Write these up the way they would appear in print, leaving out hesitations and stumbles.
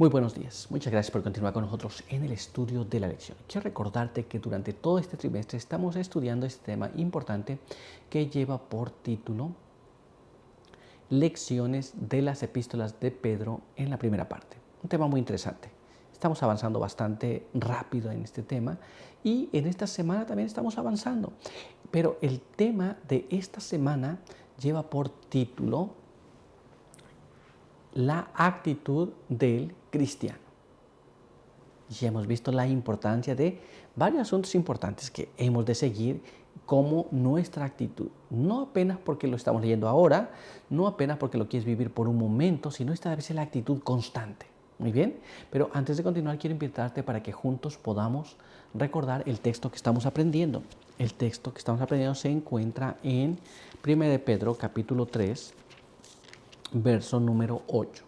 Muy buenos días. Muchas gracias por continuar con nosotros en el estudio de la lección. Quiero recordarte que durante todo este trimestre estamos estudiando este tema importante que lleva por título Lecciones de las epístolas de Pedro en la primera parte. Un tema muy interesante. Estamos avanzando bastante rápido en este tema y en esta semana también estamos avanzando. Pero el tema de esta semana lleva por título la actitud del cristiano. Ya hemos visto la importancia de varios asuntos importantes que hemos de seguir como nuestra actitud. No apenas porque lo estamos leyendo ahora, no apenas porque lo quieres vivir por un momento, sino esta debe ser la actitud constante. Muy bien, pero antes de continuar quiero invitarte para que juntos podamos recordar el texto que estamos aprendiendo. El texto que estamos aprendiendo se encuentra en 1 de Pedro capítulo 3, verso número 8.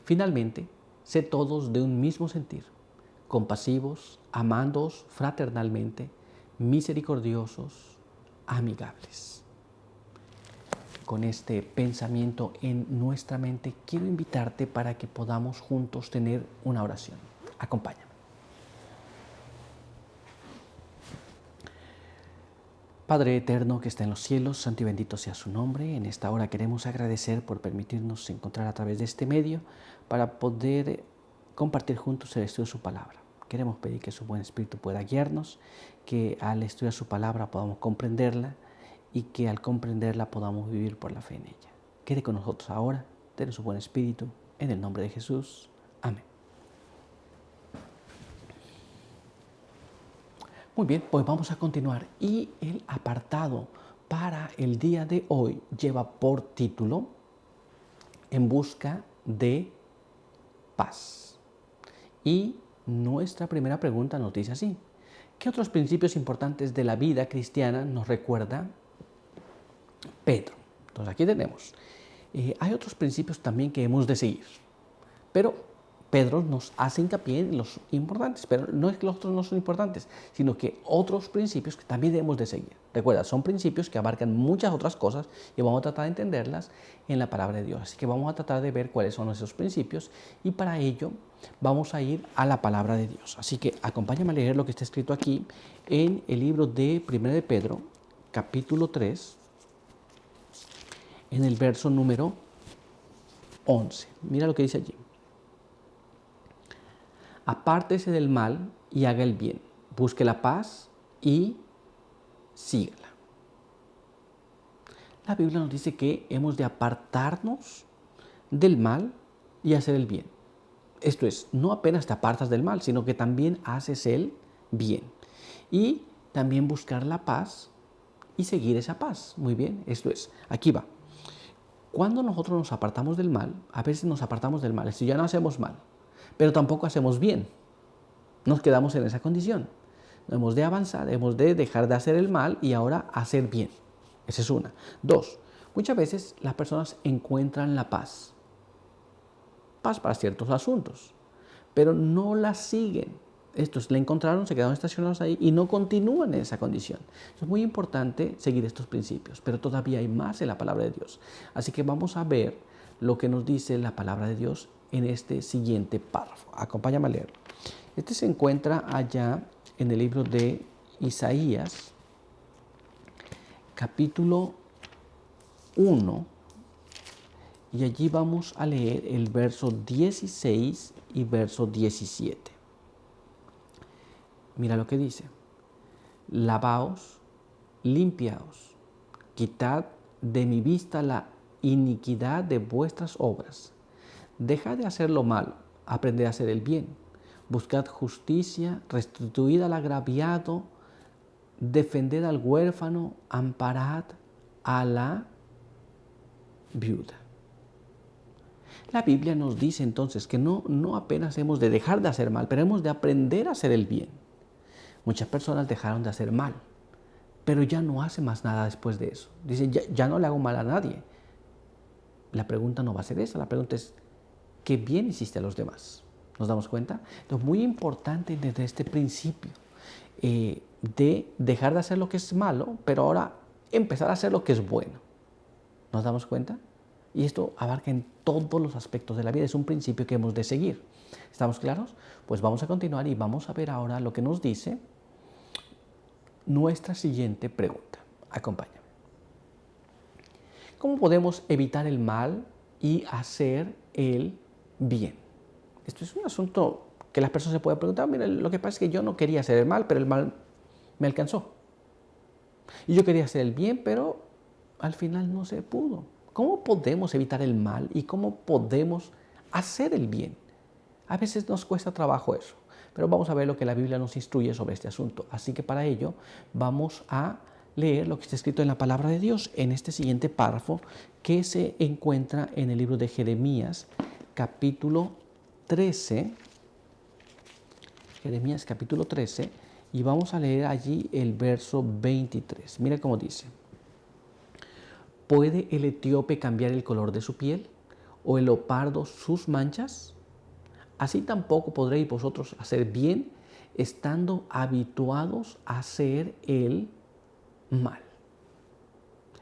Finalmente, sé todos de un mismo sentir, compasivos, amándoos fraternalmente, misericordiosos, amigables. Con este pensamiento en nuestra mente, quiero invitarte para que podamos juntos tener una oración. Acompáñame. Padre eterno que está en los cielos, santo y bendito sea su nombre. En esta hora queremos agradecer por permitirnos encontrar a través de este medio para poder compartir juntos el estudio de su palabra. Queremos pedir que su buen espíritu pueda guiarnos, que al estudiar su palabra podamos comprenderla y que al comprenderla podamos vivir por la fe en ella. Quede con nosotros ahora, ten su buen espíritu, en el nombre de Jesús. Amén. Muy bien, pues vamos a continuar y el apartado para el día de hoy lleva por título En busca de paz. Y nuestra primera pregunta nos dice así: ¿qué otros principios importantes de la vida cristiana nos recuerda Pedro? Entonces aquí tenemos, hay otros principios también que hemos de seguir, pero Pedro nos hace hincapié en los importantes, pero no es que los otros no son importantes, sino que otros principios que también debemos de seguir. Recuerda, son principios que abarcan muchas otras cosas y vamos a tratar de entenderlas en la palabra de Dios. Así que vamos a tratar de ver cuáles son esos principios y para ello vamos a ir a la palabra de Dios. Así que acompáñame a leer lo que está escrito aquí en el libro de 1 de Pedro, capítulo 3, en el verso número 11. Mira lo que dice allí. Apártese del mal y haga el bien. Busque la paz y sígala. La Biblia nos dice que hemos de apartarnos del mal y hacer el bien. Esto es, no apenas te apartas del mal, sino que también haces el bien. Y también buscar la paz y seguir esa paz. Muy bien, esto es, aquí va. Cuando nosotros nos apartamos del mal, a veces nos apartamos del mal, esto ya no hacemos mal, pero tampoco hacemos bien. Nos quedamos en esa condición. Hemos de avanzar, hemos de dejar de hacer el mal y ahora hacer bien. Esa es una. Dos, muchas veces las personas encuentran la paz. Paz para ciertos asuntos, pero no la siguen. Estos la encontraron, se quedaron estacionados ahí y no continúan en esa condición. Es muy importante seguir estos principios, pero todavía hay más en la palabra de Dios. Así que vamos a ver lo que nos dice la palabra de Dios en este siguiente párrafo. Acompáñame a leerlo. Este se encuentra allá en el libro de Isaías, capítulo 1, y allí vamos a leer el verso 16 y verso 17. Mira lo que dice: lavaos, limpiaos, quitad de mi vista la iniquidad de vuestras obras. Dejad de hacer lo malo, aprended a hacer el bien. Buscad justicia, restituid al agraviado, defended al huérfano, amparad a la viuda. La Biblia nos dice entonces que no apenas hemos de dejar de hacer mal, pero hemos de aprender a hacer el bien. Muchas personas dejaron de hacer mal, pero ya no hacen más nada después de eso. Dicen, ya no le hago mal a nadie. La pregunta no va a ser esa, la pregunta es, ¿qué bien hiciste a los demás? ¿Nos damos cuenta? Entonces, muy importante desde este principio de dejar de hacer lo que es malo, pero ahora empezar a hacer lo que es bueno. ¿Nos damos cuenta? Y esto abarca en todos los aspectos de la vida. Es un principio que hemos de seguir. ¿Estamos claros? Pues vamos a continuar y vamos a ver ahora lo que nos dice nuestra siguiente pregunta. Acompáñame. ¿Cómo podemos evitar el mal y hacer el bien? Esto es un asunto que las personas se pueden preguntar. Mira, lo que pasa es que yo no quería hacer el mal, pero el mal me alcanzó. Y yo quería hacer el bien, pero al final no se pudo. ¿Cómo podemos evitar el mal y cómo podemos hacer el bien? A veces nos cuesta trabajo eso, pero vamos a ver lo que la Biblia nos instruye sobre este asunto. Así que para ello vamos a leer lo que está escrito en la palabra de Dios en este siguiente párrafo que se encuentra en el libro de Jeremías, capítulo 13. Jeremías, capítulo 13, y vamos a leer allí el verso 23. Mira cómo dice. ¿Puede el etíope cambiar el color de su piel o el leopardo sus manchas? Así tampoco podréis vosotros hacer bien estando habituados a hacer el mal.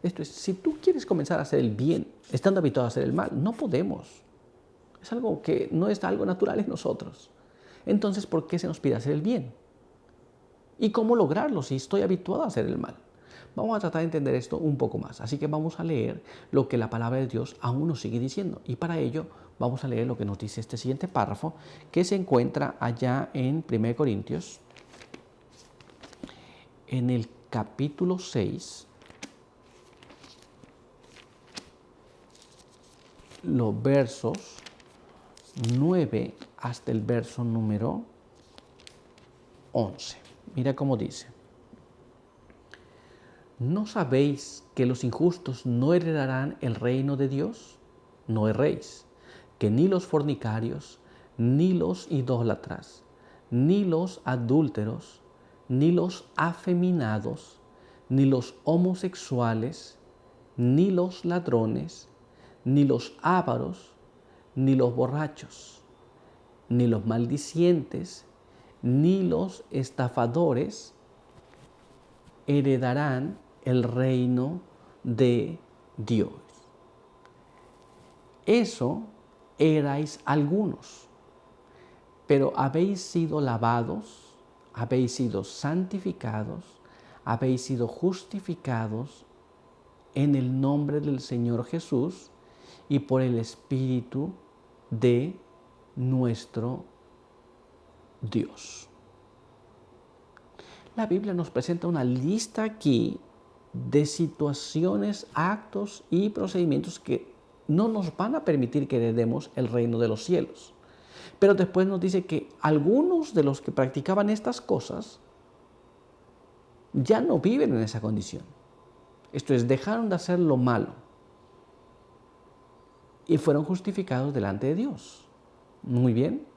Esto es, si tú quieres comenzar a hacer el bien estando habituado a hacer el mal, no podemos. Es algo que no es algo natural en nosotros. Entonces, ¿por qué se nos pide hacer el bien? ¿Y cómo lograrlo si estoy habituado a hacer el mal? Vamos a tratar de entender esto un poco más. Así que vamos a leer lo que la palabra de Dios aún nos sigue diciendo. Y para ello vamos a leer lo que nos dice este siguiente párrafo, que se encuentra allá en 1 Corintios, en el capítulo 6, los versos 9 hasta el verso número 11. Mira cómo dice. ¿No sabéis que los injustos no heredarán el reino de Dios? No erréis, que ni los fornicarios, ni los idólatras, ni los adúlteros, ni los afeminados, ni los homosexuales, ni los ladrones, ni los ávaros, ni los borrachos, ni los maldicientes, ni los estafadores heredarán el reino de Dios. Eso erais algunos, pero habéis sido lavados, habéis sido santificados, habéis sido justificados en el nombre del Señor Jesús y por el Espíritu de nuestro Dios. La Biblia nos presenta una lista aquí de situaciones, actos y procedimientos que no nos van a permitir que heredemos el reino de los cielos. Pero después nos dice que algunos de los que practicaban estas cosas ya no viven en esa condición. Esto es, dejaron de hacer lo malo y fueron justificados delante de Dios. Muy bien.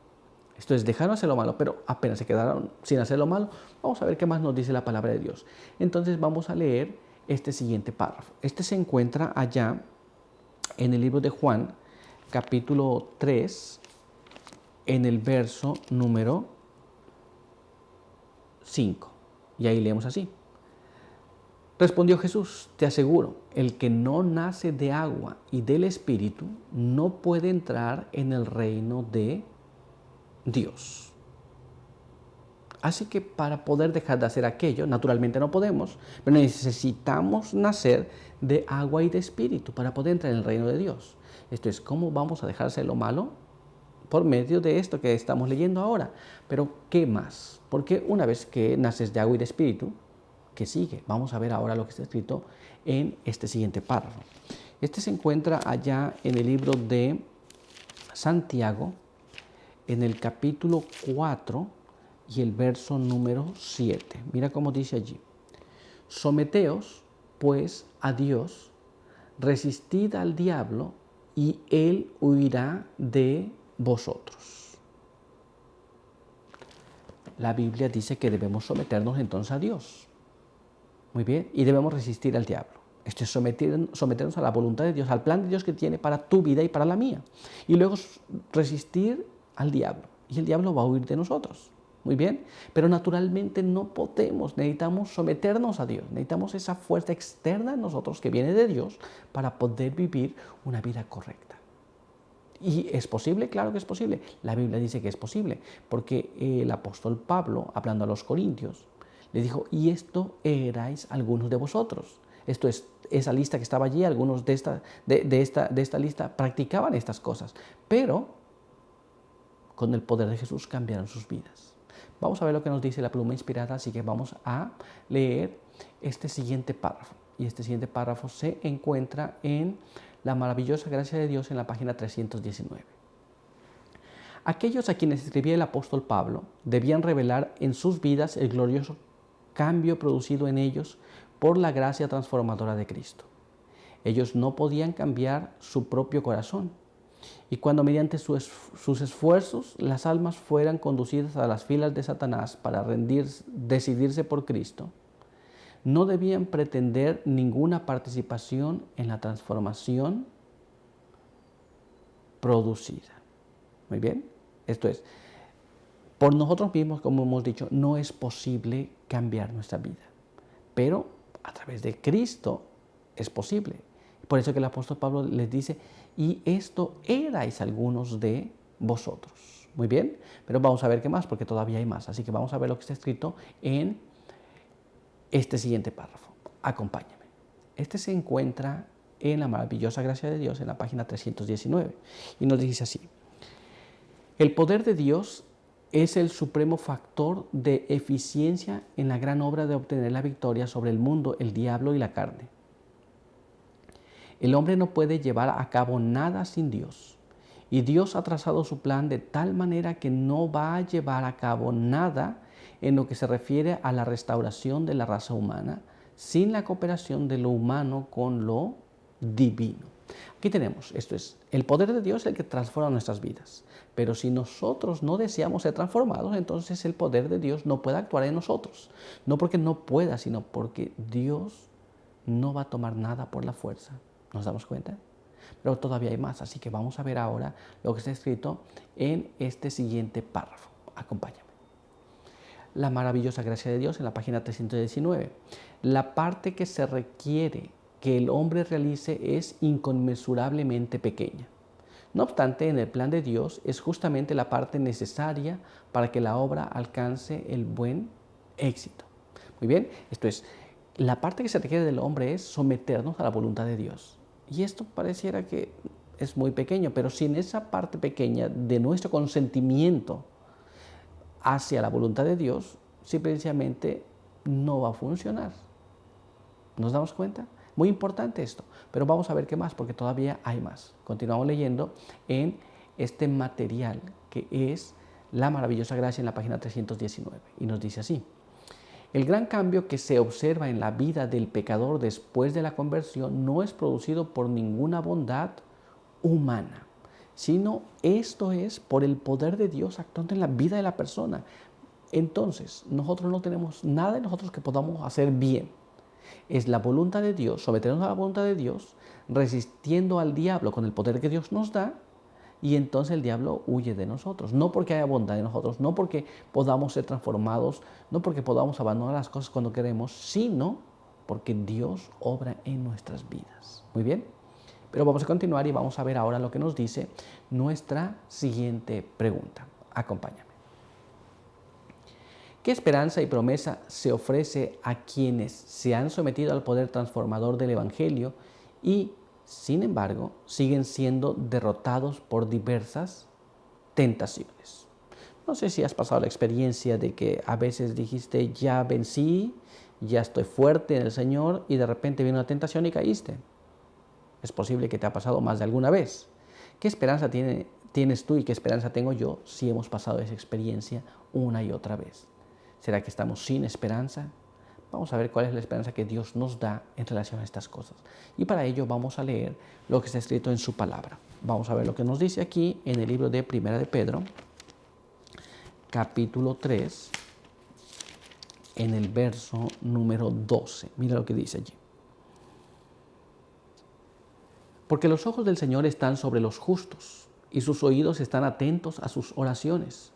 Esto es, dejaron hacer lo malo, pero apenas se quedaron sin hacer lo malo. Vamos a ver qué más nos dice la palabra de Dios. Entonces vamos a leer este siguiente párrafo. Este se encuentra allá en el libro de Juan, capítulo 3, en el verso número 5. Y ahí leemos así. Respondió Jesús, te aseguro, el que no nace de agua y del Espíritu no puede entrar en el reino de Dios. Así que para poder dejar de hacer aquello, naturalmente no podemos, pero necesitamos nacer de agua y de espíritu para poder entrar en el reino de Dios. Esto es, ¿cómo vamos a dejar de hacer lo malo? Por medio de esto que estamos leyendo ahora. Pero, ¿qué más? Porque una vez que naces de agua y de espíritu, ¿qué sigue? Vamos a ver ahora lo que está escrito en este siguiente párrafo. Este se encuentra allá en el libro de Santiago, en el capítulo 4 y el verso número 7. Mira cómo dice allí. Someteos, pues, a Dios, resistid al diablo y él huirá de vosotros. La Biblia dice que debemos someternos entonces a Dios. Muy bien, y debemos resistir al diablo. Esto es someternos a la voluntad de Dios, al plan de Dios que tiene para tu vida y para la mía. Y luego resistir al diablo. Y el diablo va a huir de nosotros. muy bien, pero naturalmente no podemos, necesitamos someternos a Dios, necesitamos esa fuerza externa en nosotros que viene de Dios para poder vivir una vida correcta. ¿Y es posible? Claro que es posible. La Biblia dice que es posible, porque el apóstol Pablo, hablando a los corintios, le dijo, y esto erais algunos de vosotros. Esto es, esa lista que estaba allí, algunos de esta lista practicaban estas cosas, pero con el poder de Jesús cambiaron sus vidas. Vamos a ver lo que nos dice la pluma inspirada, así que vamos a leer este siguiente párrafo. Y este siguiente párrafo se encuentra en La maravillosa gracia de Dios en la página 319. Aquellos a quienes escribía el apóstol Pablo debían revelar en sus vidas el glorioso cambio producido en ellos por la gracia transformadora de Cristo. Ellos no podían cambiar su propio corazón, y cuando mediante sus esfuerzos las almas fueran conducidas a las filas de Satanás para decidirse por Cristo, no debían pretender ninguna participación en la transformación producida. Muy bien, esto es, por nosotros mismos, como hemos dicho, no es posible cambiar nuestra vida, pero a través de Cristo es posible. Por eso que el apóstol Pablo les dice, y esto erais algunos de vosotros. Muy bien, pero vamos a ver qué más, porque todavía hay más. Así que vamos a ver lo que está escrito en este siguiente párrafo. Acompáñame. Este se encuentra en la maravillosa gracia de Dios en la página 319 y nos dice así: el poder de Dios es el supremo factor de eficiencia en la gran obra de obtener la victoria sobre el mundo, el diablo y la carne. El hombre no puede llevar a cabo nada sin Dios, y Dios ha trazado su plan de tal manera que no va a llevar a cabo nada en lo que se refiere a la restauración de la raza humana sin la cooperación de lo humano con lo divino. Aquí tenemos, esto es, el poder de Dios es el que transforma nuestras vidas, pero si nosotros no deseamos ser transformados, entonces el poder de Dios no puede actuar en nosotros, no porque no pueda, sino porque Dios no va a tomar nada por la fuerza. ¿Nos damos cuenta? Pero todavía hay más, así que vamos a ver ahora lo que está escrito en este siguiente párrafo. Acompáñame. La maravillosa gracia de Dios en la página 319. La parte que se requiere que el hombre realice es inconmensurablemente pequeña. No obstante, en el plan de Dios es justamente la parte necesaria para que la obra alcance el buen éxito. Muy bien, esto es, la parte que se requiere del hombre es someternos a la voluntad de Dios. Y esto pareciera que es muy pequeño, pero sin esa parte pequeña de nuestro consentimiento hacia la voluntad de Dios, simplemente no va a funcionar. ¿Nos damos cuenta? Muy importante esto, pero vamos a ver qué más, porque todavía hay más. Continuamos leyendo en este material que es La maravillosa gracia en la página 319 y nos dice así: el gran cambio que se observa en la vida del pecador después de la conversión no es producido por ninguna bondad humana, sino esto es por el poder de Dios actuando en la vida de la persona. Entonces, nosotros no tenemos nada de nosotros que podamos hacer bien. Es la voluntad de Dios, someternos a la voluntad de Dios, resistiendo al diablo con el poder que Dios nos da, y entonces el diablo huye de nosotros. No porque haya bondad en nosotros, no porque podamos ser transformados, no porque podamos abandonar las cosas cuando queremos, sino porque Dios obra en nuestras vidas. Muy bien, pero vamos a continuar y vamos a ver ahora lo que nos dice nuestra siguiente pregunta. Acompáñame. ¿Qué esperanza y promesa se ofrece a quienes se han sometido al poder transformador del Evangelio y, sin embargo, siguen siendo derrotados por diversas tentaciones? No sé si has pasado la experiencia de que a veces dijiste, ya vencí, ya estoy fuerte en el Señor, y de repente vino una tentación y caíste. Es posible que te ha pasado más de alguna vez. ¿Qué esperanza tienes tú y qué esperanza tengo yo si hemos pasado esa experiencia una y otra vez? ¿Será que estamos sin esperanza? Vamos a ver cuál es la esperanza que Dios nos da en relación a estas cosas. Y para ello vamos a leer lo que está escrito en su palabra. Vamos a ver lo que nos dice aquí en el libro de Primera de Pedro, capítulo 3, en el verso número 12. Mira lo que dice allí. Porque los ojos del Señor están sobre los justos y sus oídos están atentos a sus oraciones.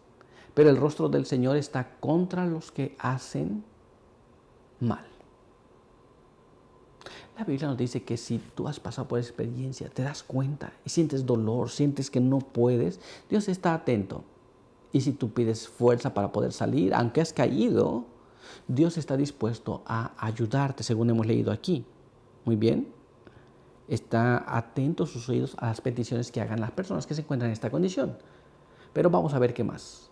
pero el rostro del Señor está contra los que hacen mal. La Biblia nos dice que si tú has pasado por experiencia, te das cuenta y sientes dolor, sientes que no puedes, Dios está atento. Y si tú pides fuerza para poder salir, aunque has caído, Dios está dispuesto a ayudarte, según hemos leído aquí. Muy bien. Está atento sus oídos a las peticiones que hagan las personas que se encuentran en esta condición. Pero vamos a ver qué más.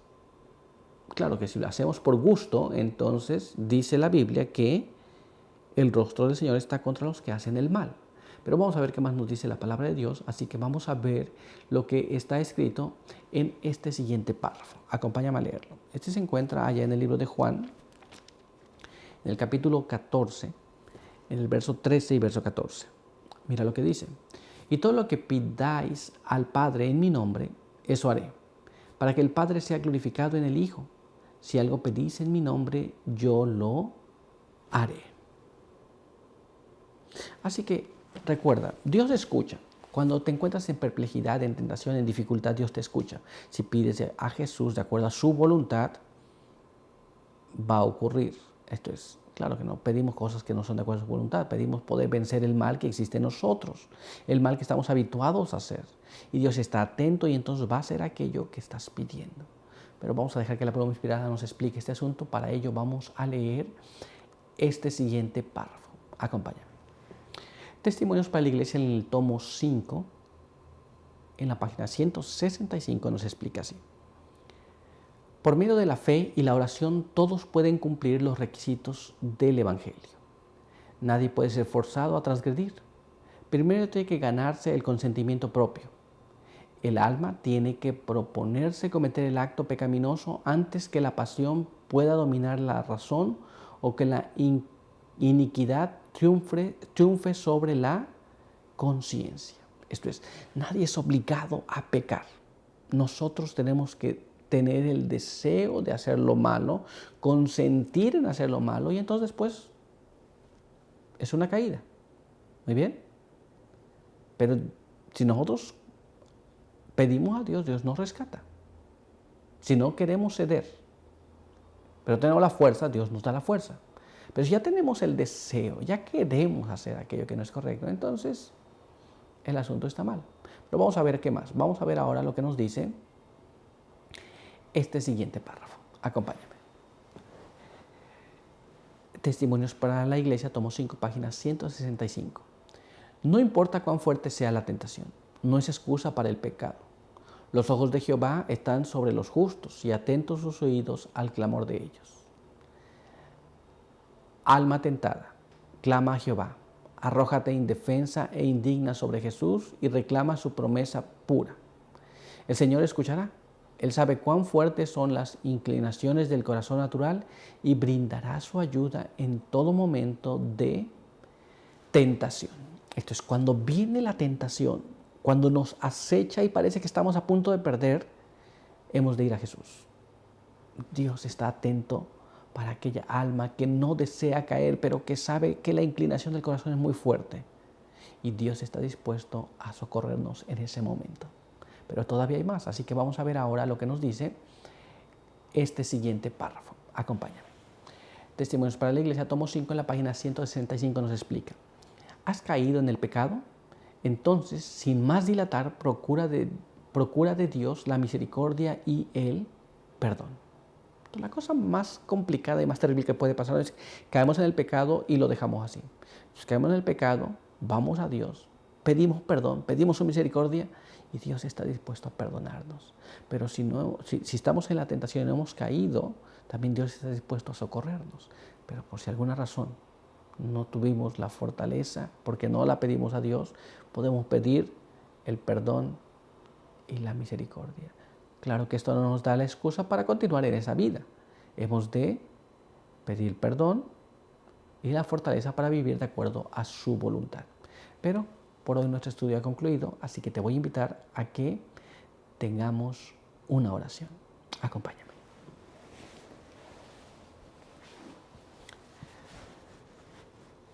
Claro que si lo hacemos por gusto, entonces dice la Biblia que el rostro del Señor está contra los que hacen el mal. Pero vamos a ver qué más nos dice la palabra de Dios, así que vamos a ver lo que está escrito en este siguiente párrafo. Acompáñame a leerlo. Este se encuentra allá en el libro de Juan, en el capítulo 14, en el verso 13 y verso 14. Mira lo que dice. Y todo lo que pidáis al Padre en mi nombre, eso haré, para que el Padre sea glorificado en el Hijo. Si algo pedís en mi nombre, yo lo haré. Así que recuerda, Dios escucha. Cuando te encuentras en perplejidad, en tentación, en dificultad, Dios te escucha. Si pides a Jesús de acuerdo a su voluntad, va a ocurrir. Esto es, claro que no pedimos cosas que no son de acuerdo a su voluntad. Pedimos poder vencer el mal que existe en nosotros, el mal que estamos habituados a hacer. Y Dios está atento y entonces va a hacer aquello que estás pidiendo. Pero vamos a dejar que la palabra inspirada nos explique este asunto. Para ello vamos a leer este siguiente párrafo. Acompáñame. Testimonios para la Iglesia en el tomo 5, en la página 165, nos explica así. Por medio de la fe y la oración todos pueden cumplir los requisitos del Evangelio. Nadie puede ser forzado a transgredir. Primero tiene que ganarse el consentimiento propio. El alma tiene que proponerse cometer el acto pecaminoso antes que la pasión pueda dominar la razón o que la iniquidad triunfe sobre la conciencia. Esto es, nadie es obligado a pecar. Nosotros tenemos que tener el deseo de hacer lo malo, consentir en hacer lo malo y entonces después es una caída. Muy bien. Pero si nosotros pedimos a Dios, Dios nos rescata. Si no queremos ceder, pero tenemos la fuerza, Dios nos da la fuerza. Pero si ya tenemos el deseo, ya queremos hacer aquello que no es correcto, entonces el asunto está mal. Pero vamos a ver qué más. Vamos a ver ahora lo que nos dice este siguiente párrafo. Acompáñame. Testimonios para la Iglesia, tomo 5, página 165. No importa cuán fuerte sea la tentación, no es excusa para el pecado. Los ojos de Jehová están sobre los justos y atentos sus oídos al clamor de ellos. Alma tentada, clama a Jehová, arrójate indefensa e indigna sobre Jesús y reclama su promesa pura. El Señor escuchará, Él sabe cuán fuertes son las inclinaciones del corazón natural y brindará su ayuda en todo momento de tentación. Esto es, cuando viene la tentación, cuando nos acecha y parece que estamos a punto de perder, hemos de ir a Jesús. Dios está atento para aquella alma que no desea caer, pero que sabe que la inclinación del corazón es muy fuerte. Y Dios está dispuesto a socorrernos en ese momento. Pero todavía hay más, así que vamos a ver ahora lo que nos dice este siguiente párrafo. Acompáñame. Testimonios para la Iglesia, tomo 5, en la página 165 nos explica. ¿Has caído en el pecado? Entonces, sin más dilatar, procura de Dios la misericordia y el perdón. La cosa más complicada y más terrible que puede pasar es que caemos en el pecado y lo dejamos así. Entonces, caemos en el pecado, vamos a Dios, pedimos perdón, pedimos su misericordia y Dios está dispuesto a perdonarnos. Pero si estamos en la tentación y no hemos caído, también Dios está dispuesto a socorrernos. Pero por si alguna razón no tuvimos la fortaleza, porque no la pedimos a Dios, podemos pedir el perdón y la misericordia. Claro que esto no nos da la excusa para continuar en esa vida. Hemos de pedir perdón y la fortaleza para vivir de acuerdo a su voluntad. Pero por hoy nuestro estudio ha concluido, así que te voy a invitar a que tengamos una oración. Acompáñame.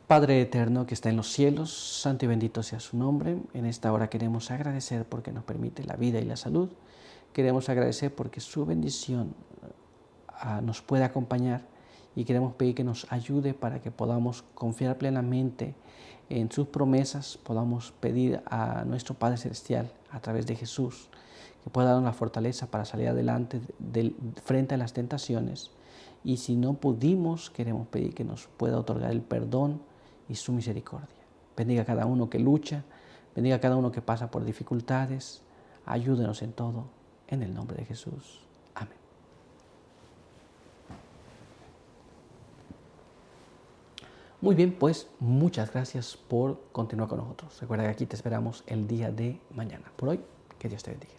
Padre eterno que está en los cielos, santo y bendito sea su nombre. En esta hora queremos agradecer porque nos permite la vida y la salud. Queremos agradecer porque su bendición nos puede acompañar y queremos pedir que nos ayude para que podamos confiar plenamente en sus promesas, podamos pedir a nuestro Padre Celestial a través de Jesús que pueda darnos la fortaleza para salir adelante frente a las tentaciones. Y si no pudimos, queremos pedir que nos pueda otorgar el perdón y su misericordia. Bendiga a cada uno que lucha, bendiga a cada uno que pasa por dificultades. Ayúdenos en todo, en el nombre de Jesús. Amén. Muy bien, pues muchas gracias por continuar con nosotros. Recuerda que aquí te esperamos el día de mañana. Por hoy, que Dios te bendiga.